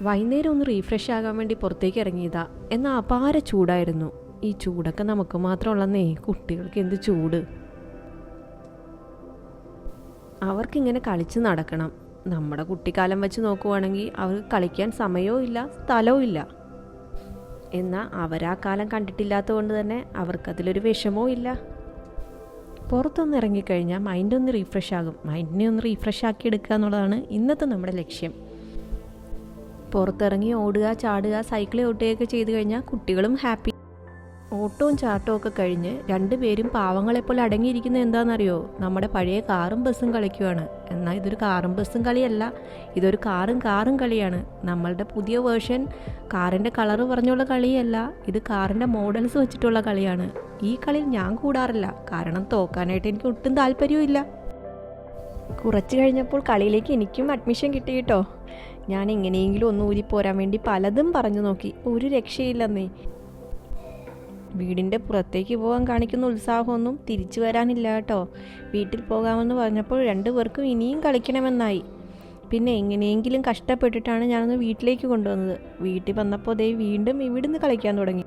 വൈകുന്നേരം ഒന്ന് റീഫ്രഷ് ആകാൻ വേണ്ടി പുറത്തേക്ക് ഇറങ്ങിയതാ. എന്നാൽ അപാര ചൂടായിരുന്നു. ഈ ചൂടൊക്കെ നമുക്ക് മാത്രമുള്ളന്നേ, കുട്ടികൾക്ക് എന്ത് ചൂട്. അവർക്കിങ്ങനെ കളിച്ച് നടക്കണം. നമ്മുടെ കുട്ടിക്കാലം വെച്ച് നോക്കുവാണെങ്കിൽ അവർക്ക് കളിക്കാൻ സമയവും ഇല്ല, സ്ഥലവും ഇല്ല. എന്നാൽ അവരാ കാലം കണ്ടിട്ടില്ലാത്തത് കൊണ്ട് തന്നെ അവർക്കതിലൊരു വിഷമവും ഇല്ല. പുറത്തൊന്ന് ഇറങ്ങിക്കഴിഞ്ഞാൽ മൈൻഡൊന്ന് റീഫ്രഷ് ആകും. മൈൻഡിനെ ഒന്ന് റീഫ്രഷ് ആക്കി എടുക്കുക എന്നുള്ളതാണ് ഇന്നത്തെ നമ്മുടെ ലക്ഷ്യം. പുറത്തിറങ്ങി ഓടുക, ചാടുക, സൈക്കിൾ ഓട്ടുകയൊക്കെ ചെയ്ത് കഴിഞ്ഞാൽ കുട്ടികളും ഹാപ്പി. ഓട്ടവും ചാട്ടവും ഒക്കെ കഴിഞ്ഞ് രണ്ടുപേരും പാവങ്ങളെപ്പോലെ അടങ്ങിയിരിക്കുന്നത് എന്താണെന്നറിയോ? നമ്മുടെ പഴയ കാറും ബസ്സും കളിക്കുവാണ്. എന്നാൽ ഇതൊരു കാറും ബസ്സും കളിയല്ല, ഇതൊരു കാറും കളിയാണ്. നമ്മളുടെ പുതിയ വേർഷൻ കാറിൻ്റെ കളറ് പറഞ്ഞുള്ള കളിയല്ല, ഇത് കാറിൻ്റെ മോഡൽസ് വെച്ചിട്ടുള്ള കളിയാണ്. ഈ കളിയിൽ ഞാൻ കൂടാറില്ല, കാരണം തോക്കാനായിട്ട് എനിക്ക് ഒട്ടും താല്പര്യവും ഇല്ല. കുറച്ച് കഴിഞ്ഞപ്പോൾ കളിയിലേക്ക് എനിക്കും അഡ്മിഷൻ കിട്ടി കേട്ടോ. ഞാൻ എങ്ങനെയെങ്കിലും ഒന്ന് ഊരിപ്പോരാൻ വേണ്ടി പലതും പറഞ്ഞു നോക്കി, ഒരു രക്ഷയില്ലെന്നേ. വീടിൻ്റെ പുറത്തേക്ക് പോകാൻ കാണിക്കുന്ന ഉത്സാഹമൊന്നും തിരിച്ചു വരാനില്ല കേട്ടോ. വീട്ടിൽ പോകാമെന്ന് പറഞ്ഞപ്പോൾ രണ്ടുപേർക്കും ഇനിയും കളിക്കണമെന്നായി. പിന്നെ എങ്ങനെയെങ്കിലും കഷ്ടപ്പെട്ടിട്ടാണ് ഞാനൊന്ന് വീട്ടിലേക്ക് കൊണ്ടുവന്നത്. വീട്ടിൽ വന്നപ്പോൾ ദേ വീണ്ടും ഇവിടുന്ന് കളിക്കാൻ തുടങ്ങി.